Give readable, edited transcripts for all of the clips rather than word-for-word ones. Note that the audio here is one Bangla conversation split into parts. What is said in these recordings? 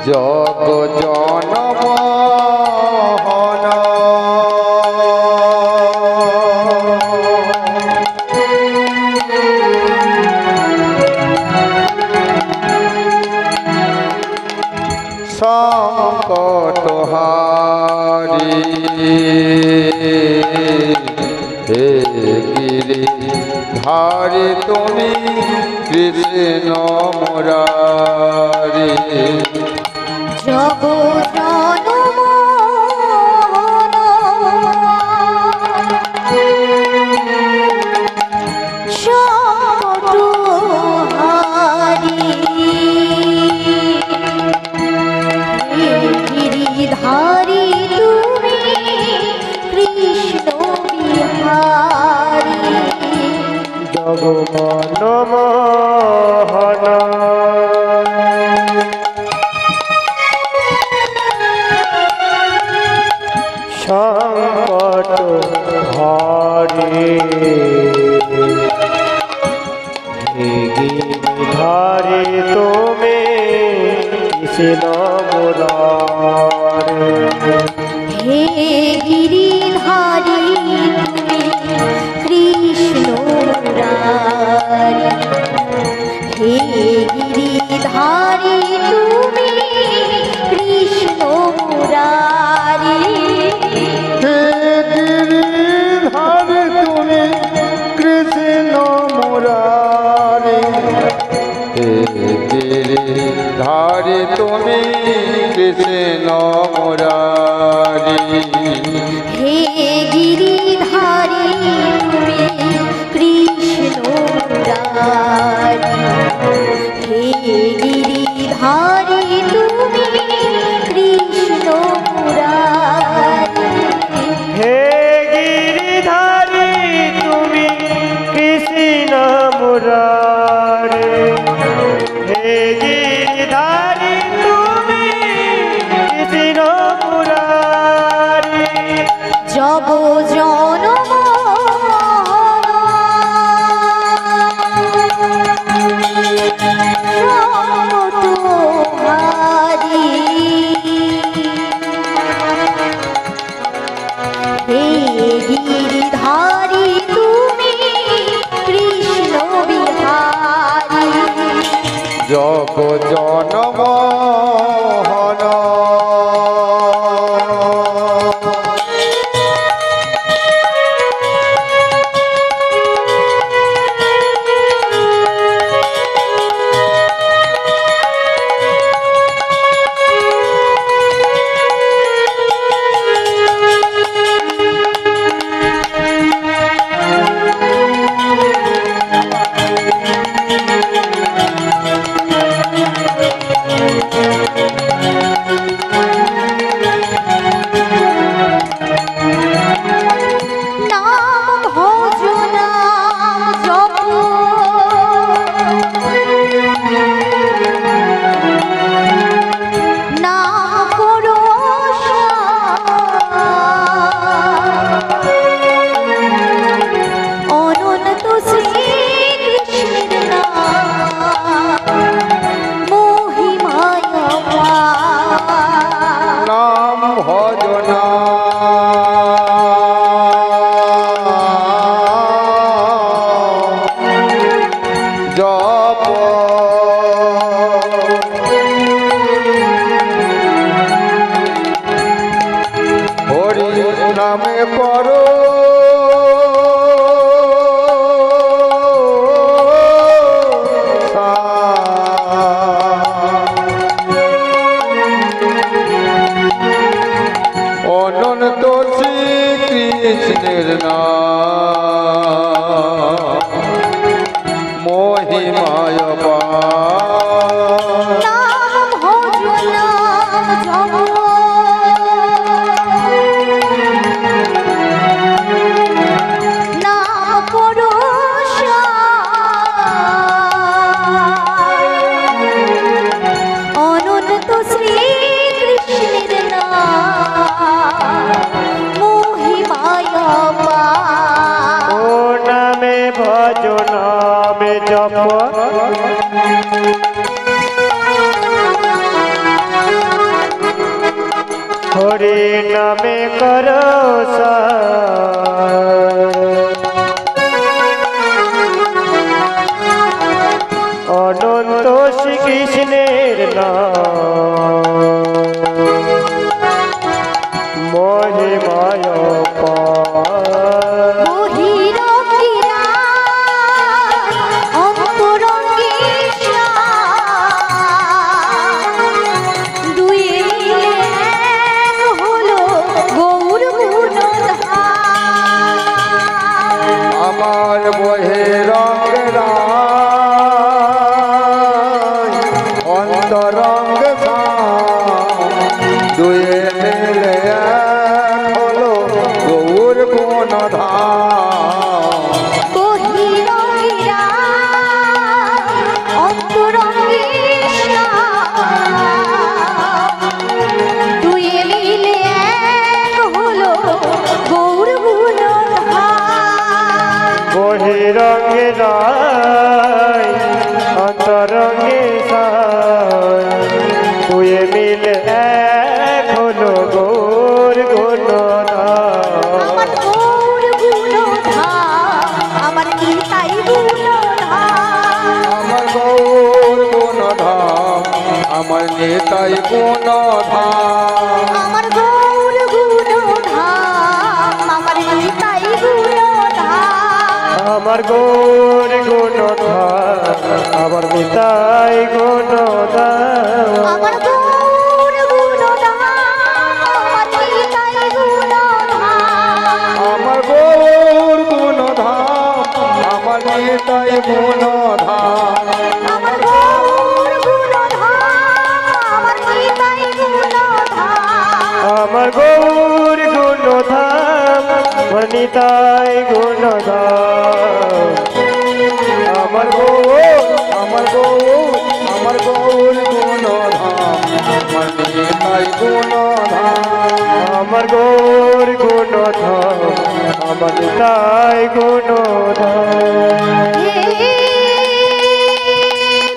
জগ জনম সংকট হারি হে গিরি ধারি তুমি কৃষ্ণ মুরারি জগ জনম সংকট হারি ধারি তুমি কৃষ্ণ বিহারি জগমনমোহন সংকট হারি ধারে তুমি কৃষ্ণ মুরারি হে গিরিধারী তুমি কৃষ্ণ মুরারি হে গিরিধারী তুমি কৃষ্ণ মুরারি ধারে তুমি কৃষ্ণ মুরারি হে গিরি ধারি তুমি কৃষ্ণ মুরারি হে গিরিধারী তুমি কৃষ্ণ মুরারি হে গিরিধারী তুমি কৃষ্ণ মুরারি হে গিরিধারী তুমি কৃষ্ণ মুরারি হে গিরিধারী তুমি কৃষ্ণ মুরারি জগ জনম হারি হে গিরিধারী তুমি কৃষ্ণ বিহারি জগ জনম নামে পড়ো অনন্ত শ্রীকৃষ্ণের নাম মহিমায় জপ হরি নামে করো অনন্ত শ্রীকৃষ্ণের নাম মহিমায় পার বহিরঙ্গিনা অন্তরঙ্গিনা দুই মিলে এক হলো গৌর গুণধাম। আমার বহিরঙ্গ অন্তরঙ্গ দুয়ে মিলে এক হলো গৌর গুণধাম। বহিরঙ্গিনা অন্তরঙ্গিনা দুই মিলে এক হলো গৌর গুণধাম। বহিরঙ্গে রায় অন্তরঙ্গে দুয়ে মিলে এক হলো গৌর গুণধাম। আমার গৌর গুণধাম, আমার নিতাই গুণধাম। আমার গৌর গুণধাম আমার নেতাই গুণধাম। আমার গৌর গুণধাম, আমার নিতাই গুণধাম। আমার গৌর গুণধাম আমার নিতাই গুণধাম। আমার গৌর গুণধাম, আমার নিতাই গুণধাম। আমার গৌর গুণধাম আমার নেতাই গুণধাম। আমার গৌর গুণধাম, আমার নিতাই গুণধাম। আমার গৌর গুণধাম আমার নিতাই গুণধাম। আমার গৌর আমার গৌর আমার গৌর গুণধাম আমার নেতাই গুণধাম। আমার গৌর গুণধাম আমার নিতাই গুণধাম। হে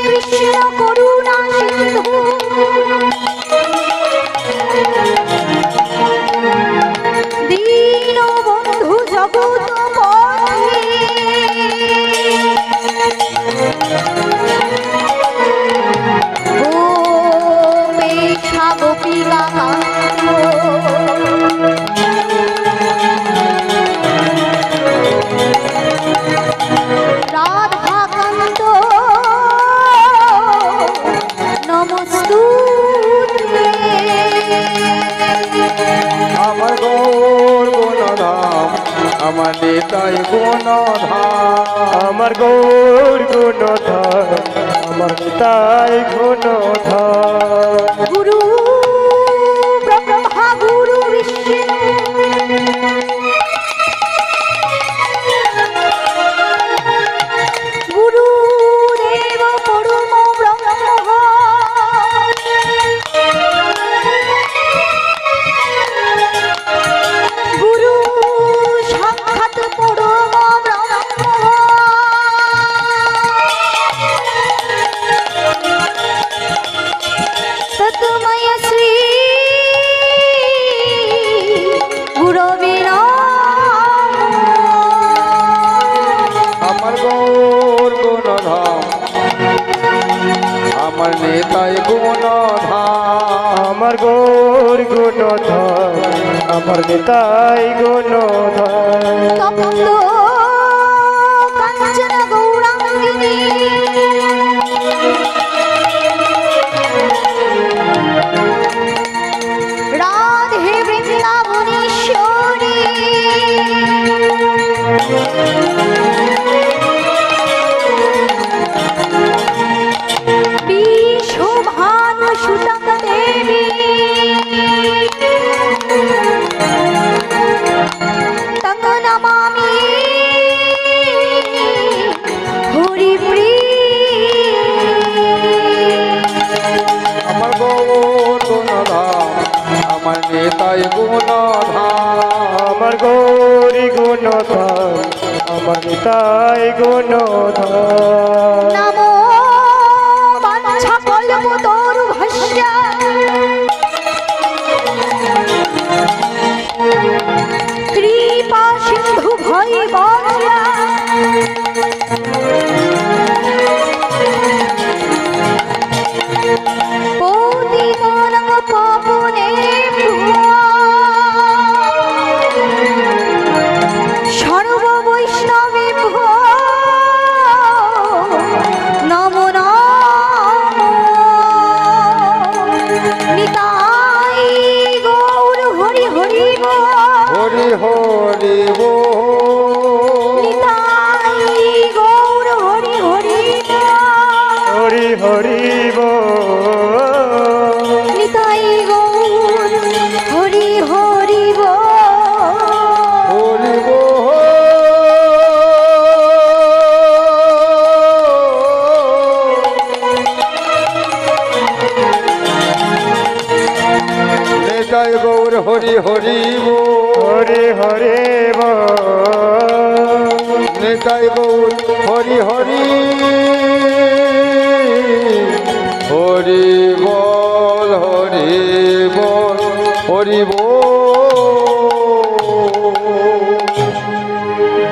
কৃষ্ণ করুণা সিন্ধু দীন বন্ধু জগৎ গোপেশা গোপিকা রাধাকান্ত নমস্তুতে। আমার গৌর গুণধাম আমার নেতাই গুণধাম। আমার গৌর গুণধাম আমার নিতাই গুণধাম। গুরু ব্রহ্মা গুরু বিষ্ণু গুরু দেব পরম ব্রহ্ম গুরু সাক্ষাৎ পরম ব্রহ্ম তৎময় শ্রী গুরবে আমার গৌর গুণধাম আমার নেতাই গুণধাম। আমার গৌর গুণধাম আমার নিতাই গুণধাম। তপ্ত কাঞ্চন গৌরাঙ্গিনী রাধে বৃন্দাবনেশ্বরী বিশ্বভানু সুতং দেবী তং নমামি আমার গৌর গুণধাম আমার নেতাই গুণধাম। আমার গৌরী গুণধাম আমার নিতাই গুণধাম। নমো বাঞ্ছা কল্পতরু ভাষ্য পতিতানাং পাবনেভ্যো সর্ববৈষ্ণবেভ্যো নমো নমঃ। নিতাই গৌর হরি হরি বল। হরি হরি বল। নিতাই গৌর হরি হরি বল। হরি হরি বল। নিতাই গৌর হরি হরি বল। হরি নিতাই গৌর হরি হরি বল। হরি হরি বল। নিতাই গৌর হরি হরি হরি বল হরি বল হরি বল।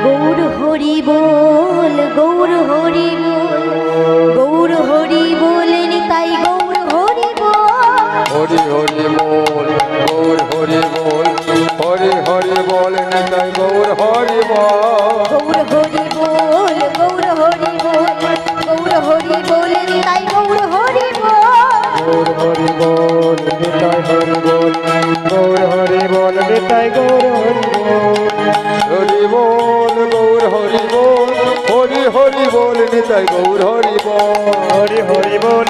গৌর হরি বল গৌর হরি বল। গৌর হরি বল নিতাই গৌর হরি বল। হরি হরি বল গৌর হরি বল। হরি হরি বল নিতাই গৌর হরি বল। গৌর হরি বল গৌর হরি বল। গৌর হরি বল নিতাই গৌর হরি বল। গৌর হরি বল নিতাই হরি বল। গৌর হরি বল নিতাই গৌর হরি বল। হরি বল গৌর হরি বল। হরি হরি বল নিতাই গৌর হরি বল। হরি হরি বল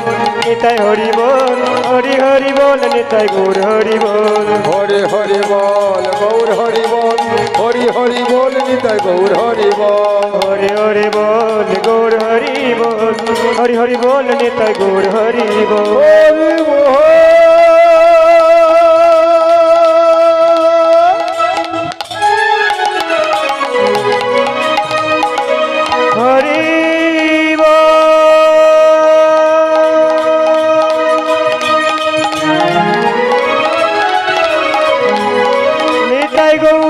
নিতাই হরি বল। হরি হরি বল নিতাই গৌর হরি বল। হরি হরি বল গৌর হরি বল। হরি হরি বল নিতাই গৌর হরি বল। হরি হরি বল গৌর হরি বল। হরি হরি বল নিতাই গৌর হরি বল। হরি বল। হরি বল। নিতাই গৌর